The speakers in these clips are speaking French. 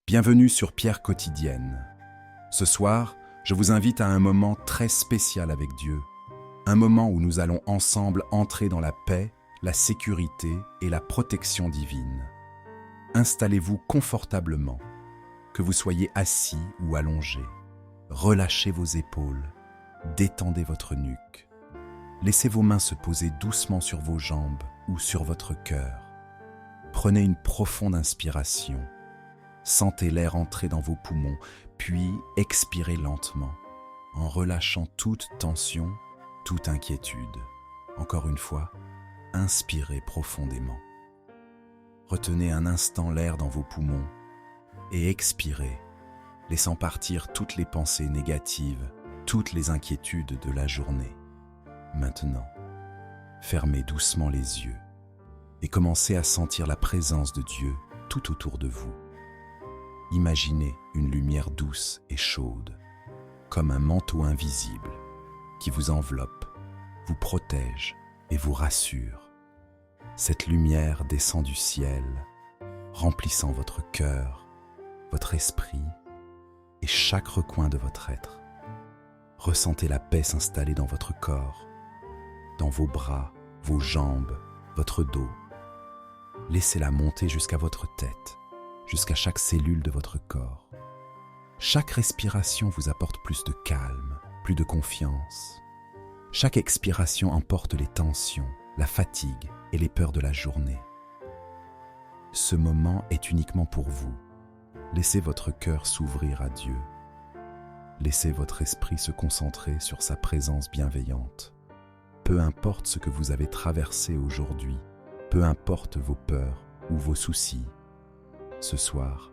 Bienvenue sur Pierre Quotidienne. Ce soir, je vous invite à un moment très spécial avec Dieu. Un moment où nous allons ensemble entrer dans la paix, la sécurité et la protection divine. Installez-vous confortablement, que vous soyez assis ou allongé. Relâchez vos épaules, détendez votre nuque. Laissez vos mains se poser doucement sur vos jambes ou sur votre cœur. Prenez une profonde inspiration. Sentez l'air entrer dans vos poumons, puis expirez lentement, en relâchant toute tension, toute inquiétude. Encore une fois, inspirez profondément. Retenez un instant l'air dans vos poumons et expirez, laissant partir toutes les pensées négatives, toutes les inquiétudes de la journée. Maintenant, fermez doucement les yeux et commencez à sentir la présence de Dieu tout autour de vous. Imaginez une lumière douce et chaude, comme un manteau invisible qui vous enveloppe, vous protège et vous rassure. Cette lumière descend du ciel, remplissant votre cœur, votre esprit et chaque recoin de votre être. Ressentez la paix s'installer dans votre corps, dans vos bras, vos jambes, votre dos. Laissez-la monter jusqu'à votre tête, jusqu'à chaque cellule de votre corps. Chaque respiration vous apporte plus de calme, plus de confiance. Chaque expiration emporte les tensions, la fatigue et les peurs de la journée. Ce moment est uniquement pour vous. Laissez votre cœur s'ouvrir à Dieu. Laissez votre esprit se concentrer sur sa présence bienveillante. Peu importe ce que vous avez traversé aujourd'hui, peu importe vos peurs ou vos soucis, ce soir,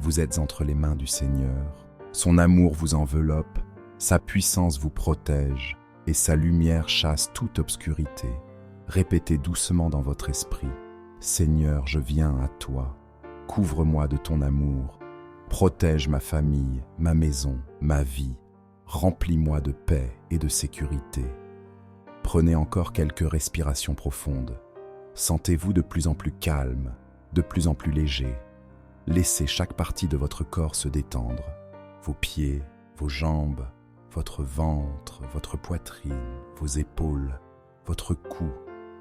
vous êtes entre les mains du Seigneur. Son amour vous enveloppe, sa puissance vous protège et sa lumière chasse toute obscurité. Répétez doucement dans votre esprit: Seigneur, je viens à toi. Couvre-moi de ton amour. Protège ma famille, ma maison, ma vie. Remplis-moi de paix et de sécurité. Prenez encore quelques respirations profondes. Sentez-vous de plus en plus calme, de plus en plus léger. Laissez chaque partie de votre corps se détendre. Vos pieds, vos jambes, votre ventre, votre poitrine, vos épaules, votre cou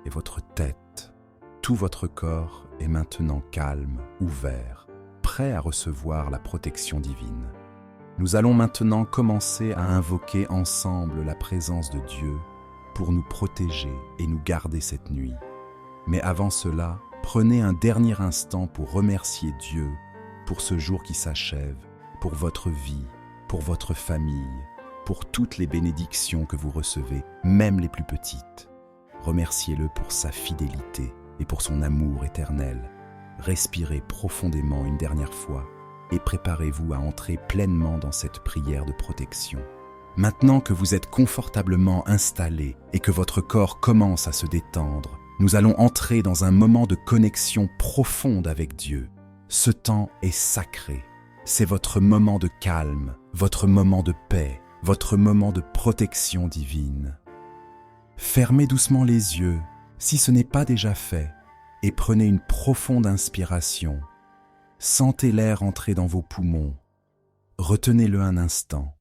et votre tête. Tout votre corps est maintenant calme, ouvert, prêt à recevoir la protection divine. Nous allons maintenant commencer à invoquer ensemble la présence de Dieu pour nous protéger et nous garder cette nuit. Mais avant cela, prenez un dernier instant pour remercier Dieu pour ce jour qui s'achève, pour votre vie, pour votre famille, pour toutes les bénédictions que vous recevez, même les plus petites. Remerciez-le pour sa fidélité et pour son amour éternel. Respirez profondément une dernière fois et préparez-vous à entrer pleinement dans cette prière de protection. Maintenant que vous êtes confortablement installé et que votre corps commence à se détendre, nous allons entrer dans un moment de connexion profonde avec Dieu. Ce temps est sacré. C'est votre moment de calme, votre moment de paix, votre moment de protection divine. Fermez doucement les yeux, si ce n'est pas déjà fait, et prenez une profonde inspiration. Sentez l'air entrer dans vos poumons. Retenez-le un instant,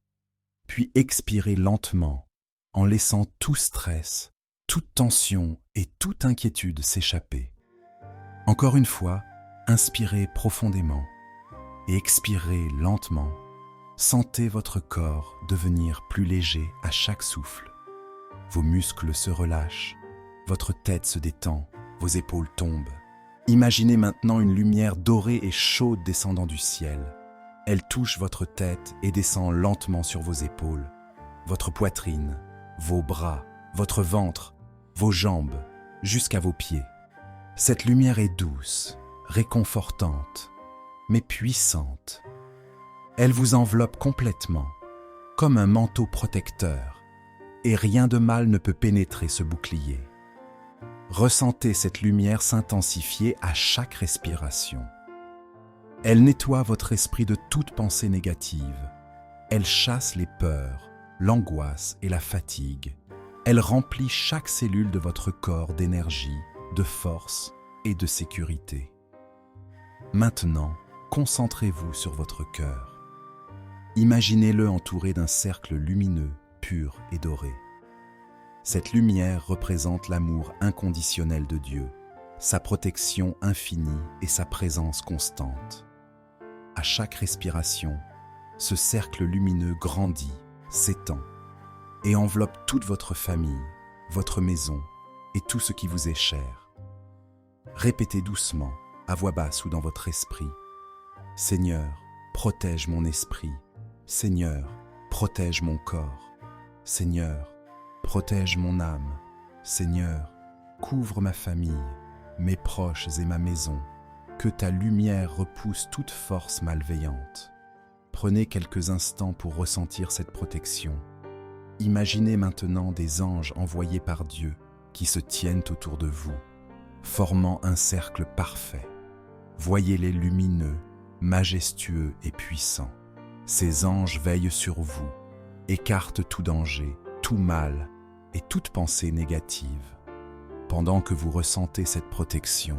puis expirez lentement, en laissant tout stress, toute tension et toute inquiétude s'échapper. Encore une fois, inspirez profondément et expirez lentement. Sentez votre corps devenir plus léger à chaque souffle. Vos muscles se relâchent, votre tête se détend, vos épaules tombent. Imaginez maintenant une lumière dorée et chaude descendant du ciel. Elle touche votre tête et descend lentement sur vos épaules, votre poitrine, vos bras, votre ventre, vos jambes, jusqu'à vos pieds. Cette lumière est douce, réconfortante, mais puissante. Elle vous enveloppe complètement, comme un manteau protecteur, et rien de mal ne peut pénétrer ce bouclier. Ressentez cette lumière s'intensifier à chaque respiration. Elle nettoie votre esprit de toute pensée négative. Elle chasse les peurs, l'angoisse et la fatigue. Elle remplit chaque cellule de votre corps d'énergie, de force et de sécurité. Maintenant, concentrez-vous sur votre cœur. Imaginez-le entouré d'un cercle lumineux, pur et doré. Cette lumière représente l'amour inconditionnel de Dieu, sa protection infinie et sa présence constante. À chaque respiration, ce cercle lumineux grandit, s'étend et enveloppe toute votre famille, votre maison et tout ce qui vous est cher. Répétez doucement, à voix basse ou dans votre esprit: Seigneur, protège mon esprit. Seigneur, protège mon corps. Seigneur, protège mon âme. Seigneur, couvre ma famille, mes proches et ma maison. Que ta lumière repousse toute force malveillante. Prenez quelques instants pour ressentir cette protection. Imaginez maintenant des anges envoyés par Dieu qui se tiennent autour de vous, formant un cercle parfait. Voyez-les lumineux, majestueux et puissants. Ces anges veillent sur vous, écartent tout danger, tout mal et toute pensée négative. Pendant que vous ressentez cette protection,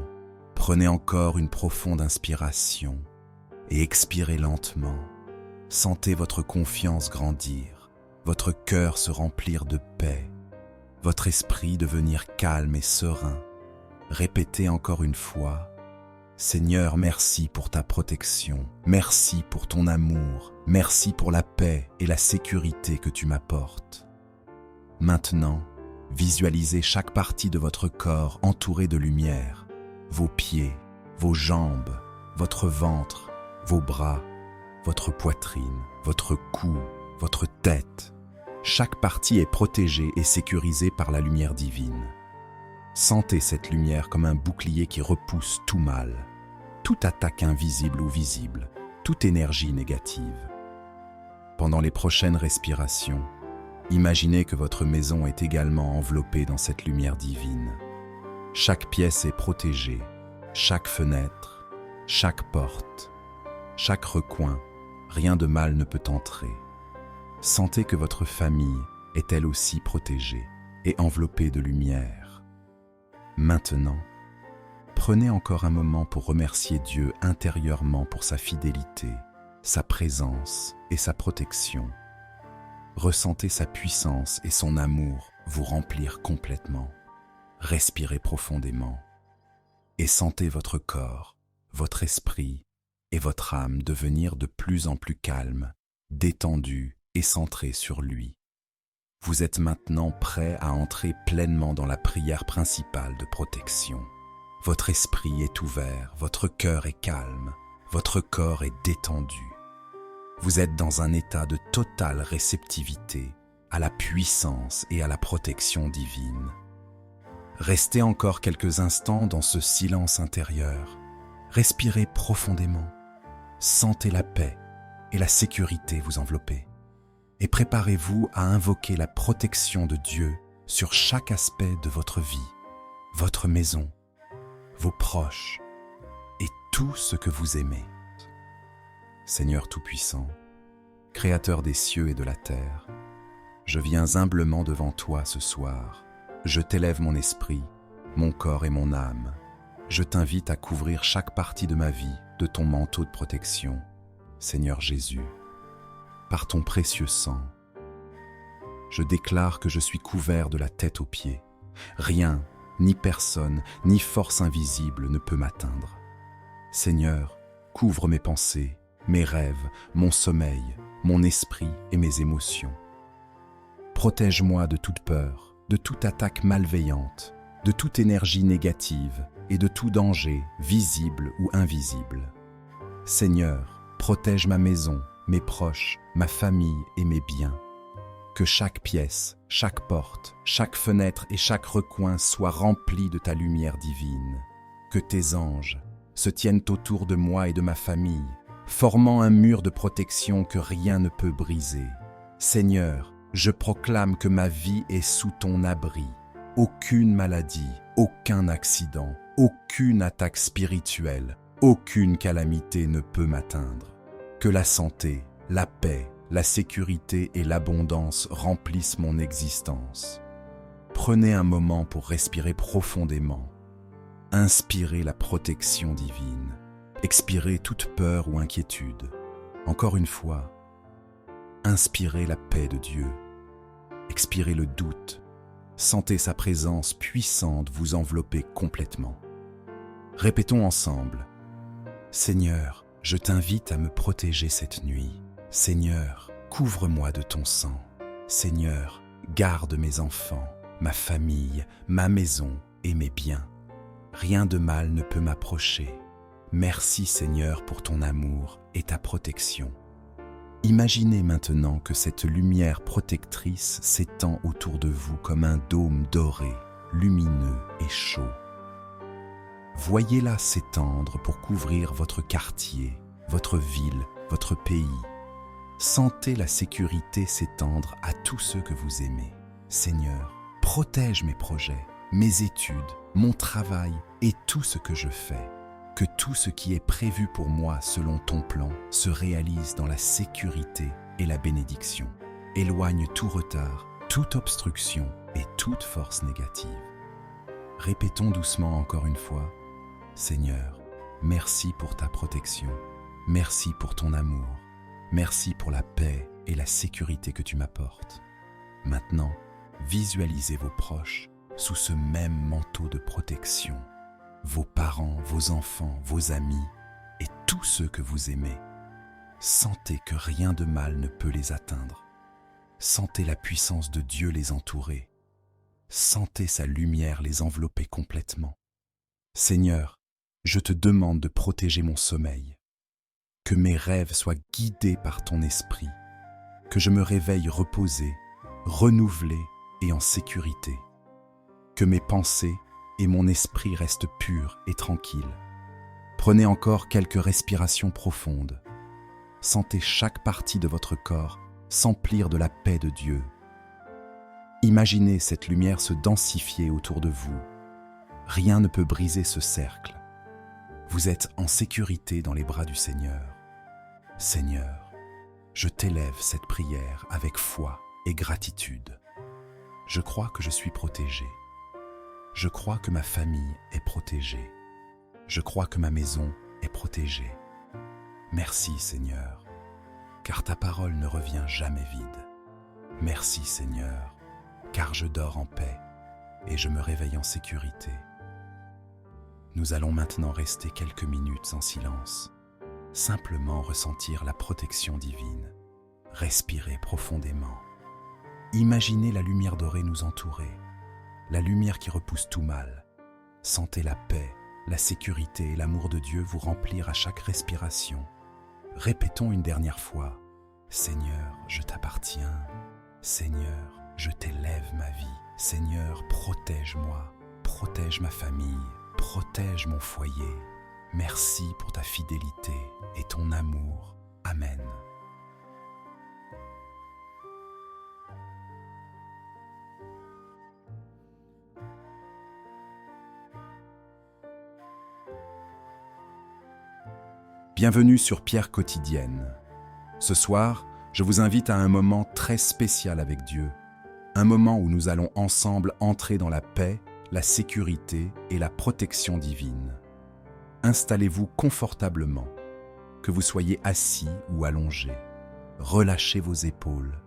prenez encore une profonde inspiration et expirez lentement. Sentez votre confiance grandir, votre cœur se remplir de paix, votre esprit devenir calme et serein. Répétez encore une fois: Seigneur, merci pour ta protection, merci pour ton amour, merci pour la paix et la sécurité que tu m'apportes. Maintenant, visualisez chaque partie de votre corps entourée de lumière, vos pieds, vos jambes, votre ventre, vos bras, votre poitrine, votre cou, votre tête. Chaque partie est protégée et sécurisée par la lumière divine. Sentez cette lumière comme un bouclier qui repousse tout mal, toute attaque invisible ou visible, toute énergie négative. Pendant les prochaines respirations, imaginez que votre maison est également enveloppée dans cette lumière divine. Chaque pièce est protégée, chaque fenêtre, chaque porte, chaque recoin, rien de mal ne peut entrer. Sentez que votre famille est elle aussi protégée et enveloppée de lumière. Maintenant, prenez encore un moment pour remercier Dieu intérieurement pour sa fidélité, sa présence et sa protection. Ressentez sa puissance et son amour vous remplir complètement. Respirez profondément et sentez votre corps, votre esprit et votre âme devenir de plus en plus calmes, détendus et centrés sur lui. Vous êtes maintenant prêt à entrer pleinement dans la prière principale de protection. Votre esprit est ouvert, votre cœur est calme, votre corps est détendu. Vous êtes dans un état de totale réceptivité à la puissance et à la protection divine. Restez encore quelques instants dans ce silence intérieur. Respirez profondément. Sentez la paix et la sécurité vous envelopper. Et préparez-vous à invoquer la protection de Dieu sur chaque aspect de votre vie, votre maison, vos proches et tout ce que vous aimez. Seigneur Tout-Puissant, Créateur des cieux et de la terre, je viens humblement devant toi ce soir. Je t'élève mon esprit, mon corps et mon âme. Je t'invite à couvrir chaque partie de ma vie de ton manteau de protection, Seigneur Jésus. Par ton précieux sang, je déclare que je suis couvert de la tête aux pieds. Rien, ni personne, ni force invisible ne peut m'atteindre. Seigneur, couvre mes pensées, mes rêves, mon sommeil, mon esprit et mes émotions. Protège-moi de toute peur, de toute attaque malveillante, de toute énergie négative et de tout danger, visible ou invisible. Seigneur, protège ma maison, mes proches, ma famille et mes biens. Que chaque pièce, chaque porte, chaque fenêtre et chaque recoin soient remplis de ta lumière divine. Que tes anges se tiennent autour de moi et de ma famille, formant un mur de protection que rien ne peut briser. Seigneur, je proclame que ma vie est sous ton abri. Aucune maladie, aucun accident, aucune attaque spirituelle, aucune calamité ne peut m'atteindre. Que la santé, la paix, la sécurité et l'abondance remplissent mon existence. Prenez un moment pour respirer profondément. Inspirez la protection divine. Expirez toute peur ou inquiétude. Encore une fois, inspirez la paix de Dieu. Expirez le doute. Sentez sa présence puissante vous envelopper complètement. Répétons ensemble. Seigneur, je t'invite à me protéger cette nuit. Seigneur, couvre-moi de ton sang. Seigneur, garde mes enfants, ma famille, ma maison et mes biens. Rien de mal ne peut m'approcher. Merci Seigneur pour ton amour et ta protection. Imaginez maintenant que cette lumière protectrice s'étend autour de vous comme un dôme doré, lumineux et chaud. Voyez-la s'étendre pour couvrir votre quartier, votre ville, votre pays. Sentez la sécurité s'étendre à tous ceux que vous aimez. Seigneur, protège mes projets, mes études, mon travail et tout ce que je fais. Que tout ce qui est prévu pour moi selon ton plan se réalise dans la sécurité et la bénédiction. Éloigne tout retard, toute obstruction et toute force négative. Répétons doucement encore une fois. Seigneur, merci pour ta protection, merci pour ton amour, merci pour la paix et la sécurité que tu m'apportes. Maintenant, visualisez vos proches sous ce même manteau de protection. Vos parents, vos enfants, vos amis et tous ceux que vous aimez. Sentez que rien de mal ne peut les atteindre. Sentez la puissance de Dieu les entourer. Sentez sa lumière les envelopper complètement. Seigneur, je te demande de protéger mon sommeil. Que mes rêves soient guidés par ton esprit. Que je me réveille reposé, renouvelé et en sécurité. Que mes pensées et mon esprit reste pur et tranquille. Prenez encore quelques respirations profondes. Sentez chaque partie de votre corps s'emplir de la paix de Dieu. Imaginez cette lumière se densifier autour de vous. Rien ne peut briser ce cercle. Vous êtes en sécurité dans les bras du Seigneur. Seigneur, je t'élève cette prière avec foi et gratitude. Je crois que je suis protégé. Je crois que ma famille est protégée. Je crois que ma maison est protégée. Merci Seigneur, car ta parole ne revient jamais vide. Merci Seigneur, car je dors en paix et je me réveille en sécurité. Nous allons maintenant rester quelques minutes en silence, simplement ressentir la protection divine. Respirez profondément. Imaginez la lumière dorée nous entourer. La lumière qui repousse tout mal. Sentez la paix, la sécurité et l'amour de Dieu vous remplir à chaque respiration. Répétons une dernière fois. Seigneur, je t'appartiens. Seigneur, je t'élève ma vie. Seigneur, protège-moi, protège ma famille, protège mon foyer. Merci pour ta fidélité et ton amour. Amen. Bienvenue sur Pierre Quotidienne. Ce soir, je vous invite à un moment très spécial avec Dieu. Un moment où nous allons ensemble entrer dans la paix, la sécurité et la protection divine. Installez-vous confortablement, que vous soyez assis ou allongé. Relâchez vos épaules,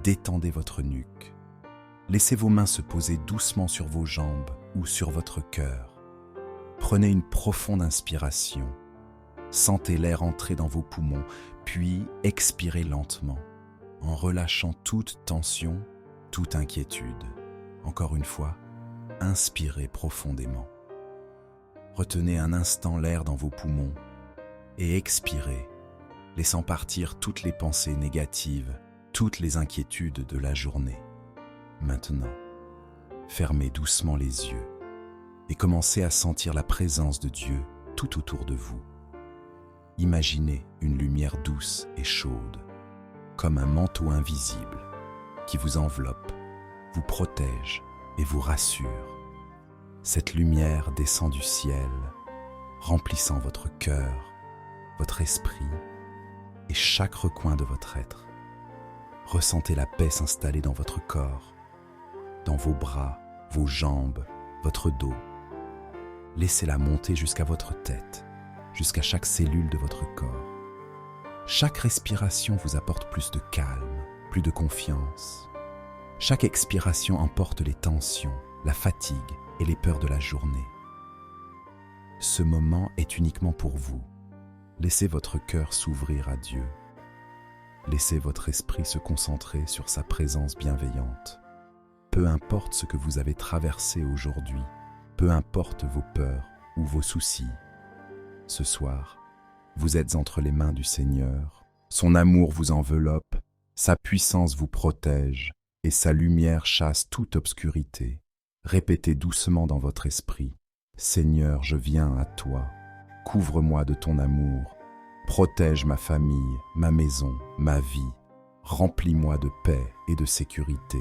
détendez votre nuque. Laissez vos mains se poser doucement sur vos jambes ou sur votre cœur. Prenez une profonde inspiration. Sentez l'air entrer dans vos poumons, puis expirez lentement, en relâchant toute tension, toute inquiétude. Encore une fois, inspirez profondément. Retenez un instant l'air dans vos poumons et expirez, laissant partir toutes les pensées négatives, toutes les inquiétudes de la journée. Maintenant, fermez doucement les yeux et commencez à sentir la présence de Dieu tout autour de vous. Imaginez une lumière douce et chaude, comme un manteau invisible qui vous enveloppe, vous protège et vous rassure. Cette lumière descend du ciel, remplissant votre cœur, votre esprit et chaque recoin de votre être. Ressentez la paix s'installer dans votre corps, dans vos bras, vos jambes, votre dos. Laissez-la monter jusqu'à votre tête, jusqu'à chaque cellule de votre corps. Chaque respiration vous apporte plus de calme, plus de confiance. Chaque expiration emporte les tensions, la fatigue et les peurs de la journée. Ce moment est uniquement pour vous. Laissez votre cœur s'ouvrir à Dieu. Laissez votre esprit se concentrer sur sa présence bienveillante. Peu importe ce que vous avez traversé aujourd'hui, peu importe vos peurs ou vos soucis, ce soir, vous êtes entre les mains du Seigneur. Son amour vous enveloppe, sa puissance vous protège et sa lumière chasse toute obscurité. Répétez doucement dans votre esprit: Seigneur, je viens à toi. Couvre-moi de ton amour. Protège ma famille, ma maison, ma vie. Remplis-moi de paix et de sécurité.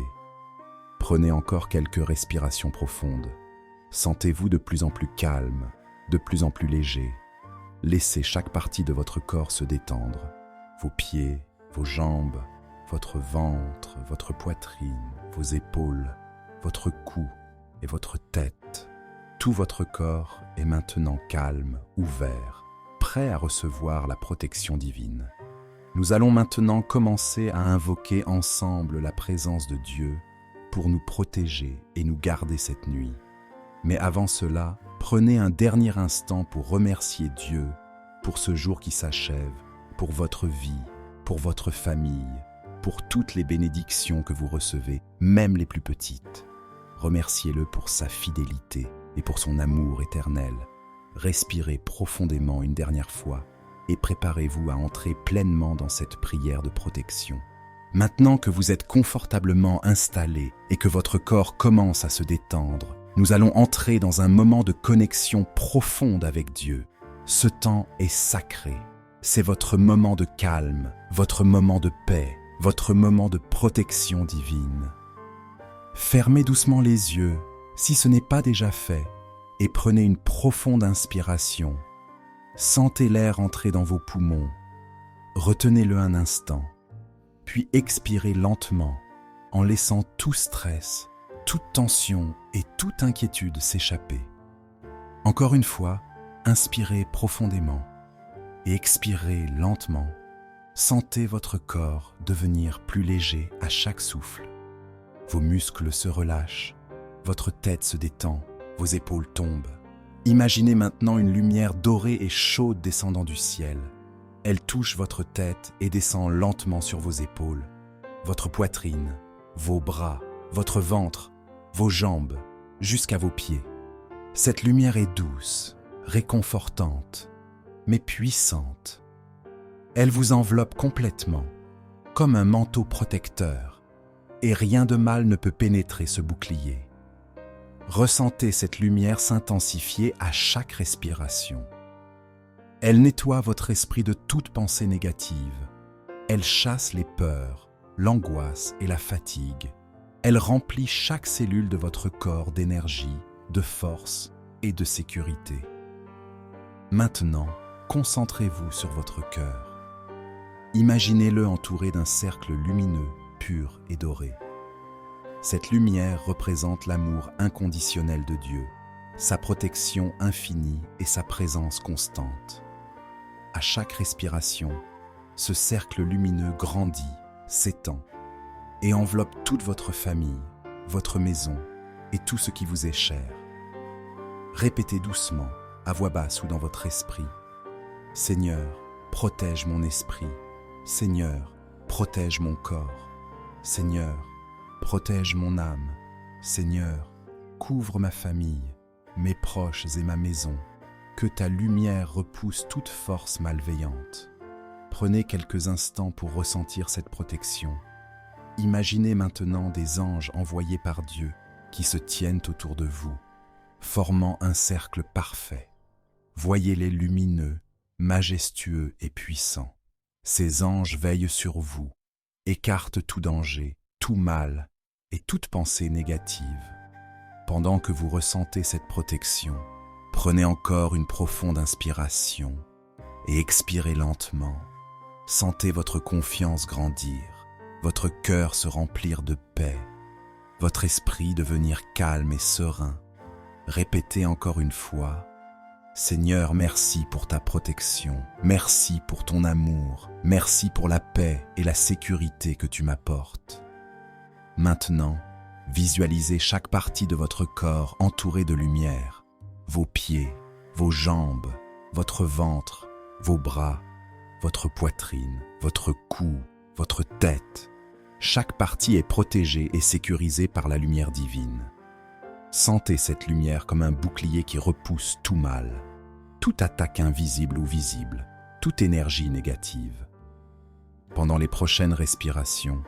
Prenez encore quelques respirations profondes. Sentez-vous de plus en plus calme, de plus en plus léger. Laissez chaque partie de votre corps se détendre. Vos pieds, vos jambes, votre ventre, votre poitrine, vos épaules, votre cou et votre tête. Tout votre corps est maintenant calme, ouvert, prêt à recevoir la protection divine. Nous allons maintenant commencer à invoquer ensemble la présence de Dieu pour nous protéger et nous garder cette nuit. Mais avant cela, prenez un dernier instant pour remercier Dieu pour ce jour qui s'achève, pour votre vie, pour votre famille, pour toutes les bénédictions que vous recevez, même les plus petites. Remerciez-le pour sa fidélité et pour son amour éternel. Respirez profondément une dernière fois et préparez-vous à entrer pleinement dans cette prière de protection. Maintenant que vous êtes confortablement installé et que votre corps commence à se détendre, nous allons entrer dans un moment de connexion profonde avec Dieu. Ce temps est sacré. C'est votre moment de calme, votre moment de paix, votre moment de protection divine. Fermez doucement les yeux, si ce n'est pas déjà fait, et prenez une profonde inspiration. Sentez l'air entrer dans vos poumons. Retenez-le un instant, puis expirez lentement, en laissant tout stress, toute tension et toute inquiétude s'échapper. Encore une fois, inspirez profondément et expirez lentement. Sentez votre corps devenir plus léger à chaque souffle. Vos muscles se relâchent, votre tête se détend, vos épaules tombent. Imaginez maintenant une lumière dorée et chaude descendant du ciel. Elle touche votre tête et descend lentement sur vos épaules, votre poitrine, vos bras, votre ventre, vos jambes, jusqu'à vos pieds. Cette lumière est douce, réconfortante, mais puissante. Elle vous enveloppe complètement, comme un manteau protecteur, et rien de mal ne peut pénétrer ce bouclier. Ressentez cette lumière s'intensifier à chaque respiration. Elle nettoie votre esprit de toute pensée négative. Elle chasse les peurs, l'angoisse et la fatigue. Elle remplit chaque cellule de votre corps d'énergie, de force et de sécurité. Maintenant, concentrez-vous sur votre cœur. Imaginez-le entouré d'un cercle lumineux, pur et doré. Cette lumière représente l'amour inconditionnel de Dieu, sa protection infinie et sa présence constante. À chaque respiration, ce cercle lumineux grandit, s'étend et enveloppe toute votre famille, votre maison et tout ce qui vous est cher. Répétez doucement, à voix basse ou dans votre esprit: Seigneur, protège mon esprit. Seigneur, protège mon corps. Seigneur, protège mon âme. Seigneur, couvre ma famille, mes proches et ma maison. Que ta lumière repousse toute force malveillante. Prenez quelques instants pour ressentir cette protection. Imaginez maintenant des anges envoyés par Dieu qui se tiennent autour de vous, formant un cercle parfait. Voyez-les lumineux, majestueux et puissants. Ces anges veillent sur vous, écartent tout danger, tout mal et toute pensée négative. Pendant que vous ressentez cette protection, prenez encore une profonde inspiration et expirez lentement. Sentez votre confiance grandir, votre cœur se remplir de paix, votre esprit devenir calme et serein. Répétez encore une fois: Seigneur, merci pour ta protection, merci pour ton amour, merci pour la paix et la sécurité que tu m'apportes. Maintenant, visualisez chaque partie de votre corps entourée de lumière, vos pieds, vos jambes, votre ventre, vos bras, votre poitrine, votre cou, votre tête. Chaque partie est protégée et sécurisée par la lumière divine. Sentez cette lumière comme un bouclier qui repousse tout mal, toute attaque invisible ou visible, toute énergie négative. Pendant les prochaines respirations,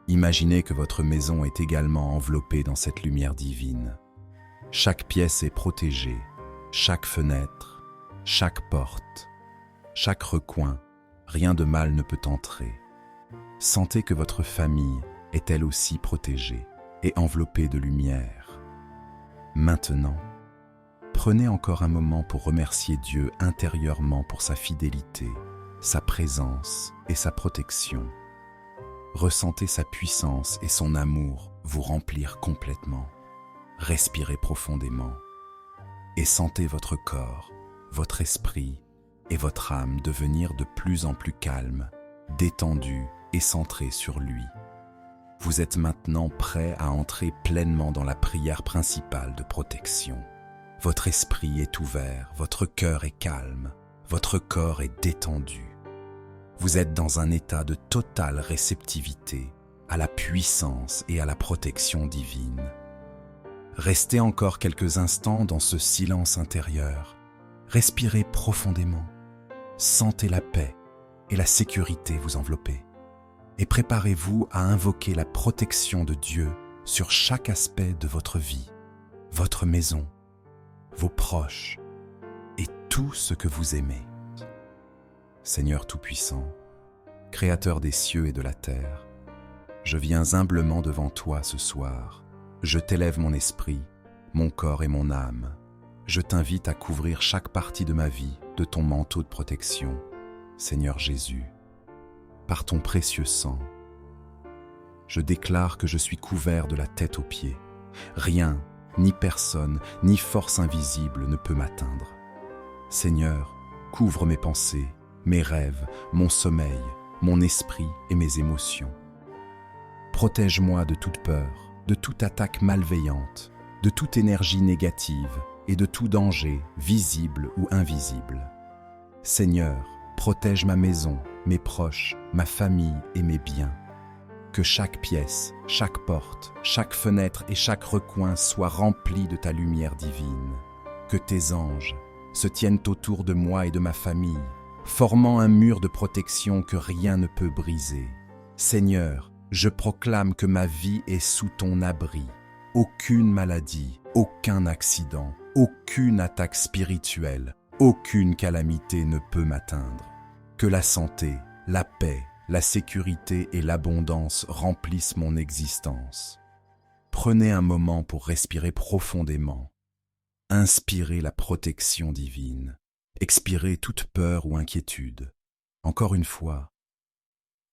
imaginez que votre maison est également enveloppée dans cette lumière divine. Chaque pièce est protégée, chaque fenêtre, chaque porte, chaque recoin, rien de mal ne peut entrer. Sentez que votre famille est elle aussi protégée et enveloppée de lumière. Maintenant, prenez encore un moment pour remercier Dieu intérieurement pour sa fidélité, sa présence et sa protection. Ressentez sa puissance et son amour vous remplir complètement. Respirez profondément et sentez votre corps, votre esprit et votre âme devenir de plus en plus calmes, détendus et centrés sur lui. Vous êtes maintenant prêt à entrer pleinement dans la prière principale de protection. Votre esprit est ouvert, votre cœur est calme, votre corps est détendu. Vous êtes dans un état de totale réceptivité à la puissance et à la protection divine. Restez encore quelques instants dans ce silence intérieur. Respirez profondément. Sentez la paix et la sécurité vous envelopper. Et préparez-vous à invoquer la protection de Dieu sur chaque aspect de votre vie, votre maison, vos proches et tout ce que vous aimez. Seigneur Tout-Puissant, Créateur des cieux et de la terre, je viens humblement devant toi ce soir. Je t'élève mon esprit, mon corps et mon âme. Je t'invite à couvrir chaque partie de ma vie de ton manteau de protection, Seigneur Jésus, par ton précieux sang. Je déclare que je suis couvert de la tête aux pieds. Rien, ni personne, ni force invisible ne peut m'atteindre. Seigneur, couvre mes pensées, mes rêves, mon sommeil, mon esprit et mes émotions. Protège-moi de toute peur, de toute attaque malveillante, de toute énergie négative et de tout danger, visible ou invisible. Seigneur, protège ma maison, mes proches, ma famille et mes biens. Que chaque pièce, chaque porte, chaque fenêtre et chaque recoin soient remplis de ta lumière divine. Que tes anges se tiennent autour de moi et de ma famille, formant un mur de protection que rien ne peut briser. Seigneur, je proclame que ma vie est sous ton abri. Aucune maladie, aucun accident, aucune attaque spirituelle, aucune calamité ne peut m'atteindre. Que la santé, la paix, la sécurité et l'abondance remplissent mon existence. Prenez un moment pour respirer profondément. Inspirez la protection divine. Expirez toute peur ou inquiétude. Encore une fois,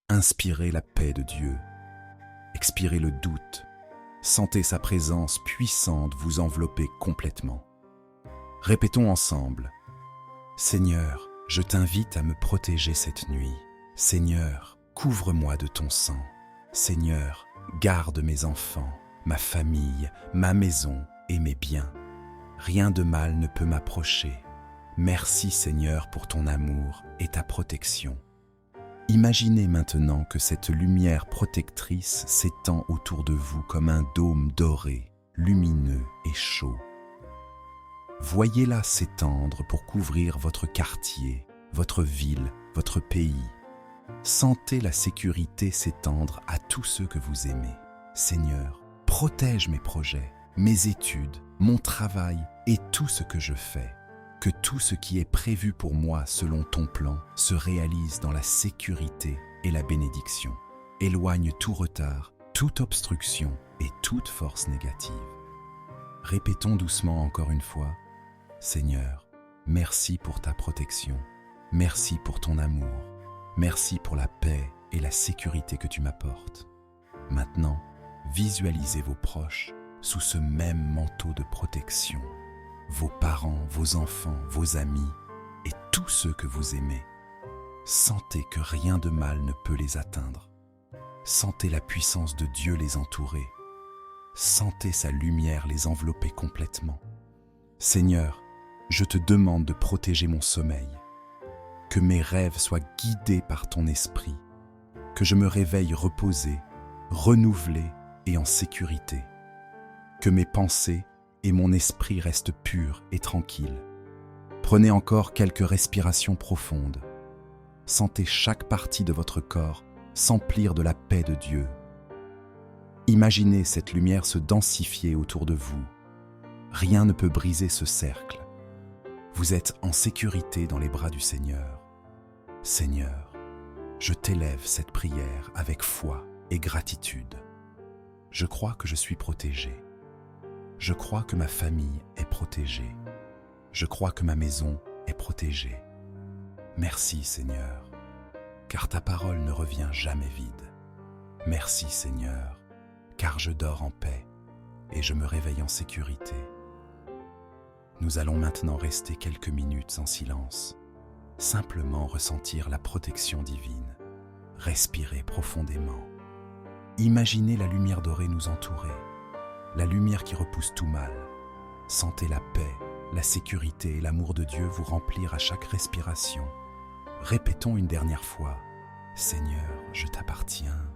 inspirez la paix de Dieu. Expirez le doute. Sentez sa présence puissante vous envelopper complètement. Répétons ensemble. Seigneur, je t'invite à me protéger cette nuit. Seigneur, couvre-moi de ton sang. Seigneur, garde mes enfants, ma famille, ma maison et mes biens. Rien de mal ne peut m'approcher. Merci Seigneur pour ton amour et ta protection. Imaginez maintenant que cette lumière protectrice s'étend autour de vous comme un dôme doré, lumineux et chaud. Voyez-la s'étendre pour couvrir votre quartier, votre ville, votre pays. Sentez la sécurité s'étendre à tous ceux que vous aimez. Seigneur, protège mes projets, mes études, mon travail et tout ce que je fais. Que tout ce qui est prévu pour moi selon ton plan se réalise dans la sécurité et la bénédiction. Éloigne tout retard, toute obstruction et toute force négative. Répétons doucement encore une fois. Seigneur, merci pour ta protection. Merci pour ton amour. Merci pour la paix et la sécurité que tu m'apportes. Maintenant, visualisez vos proches sous ce même manteau de protection. vos parents, vos enfants, vos amis et tous ceux que vous aimez. Sentez que rien de mal ne peut les atteindre. Sentez la puissance de Dieu les entourer. Sentez sa lumière les envelopper complètement. Seigneur, je te demande de protéger mon sommeil. Que mes rêves soient guidés par ton esprit. Que je me réveille reposé, renouvelé et en sécurité. Que mes pensées et mon esprit restent purs et tranquilles. Prenez encore quelques respirations profondes. Sentez chaque partie de votre corps s'emplir de la paix de Dieu. Imaginez cette lumière se densifier autour de vous. Rien ne peut briser ce cercle. Vous êtes en sécurité dans les bras du Seigneur. Seigneur, je t'élève cette prière avec foi et gratitude. Je crois que je suis protégé. Je crois que ma famille est protégée. Je crois que ma maison est protégée. Merci Seigneur, car ta parole ne revient jamais vide. Merci Seigneur, car je dors en paix et je me réveille en sécurité. Nous allons maintenant rester quelques minutes en silence, simplement ressentir la protection divine, respirer profondément. Imaginez la lumière dorée nous entourer, la lumière qui repousse tout mal. Sentez la paix, la sécurité et l'amour de Dieu vous remplir à chaque respiration. Répétons une dernière fois, Seigneur, je t'appartiens.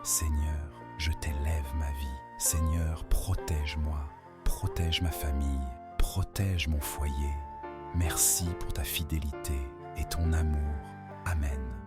Seigneur, je t'élève ma vie. Seigneur, protège-moi, protège ma famille, protège mon foyer. Merci pour ta fidélité et ton amour. Amen.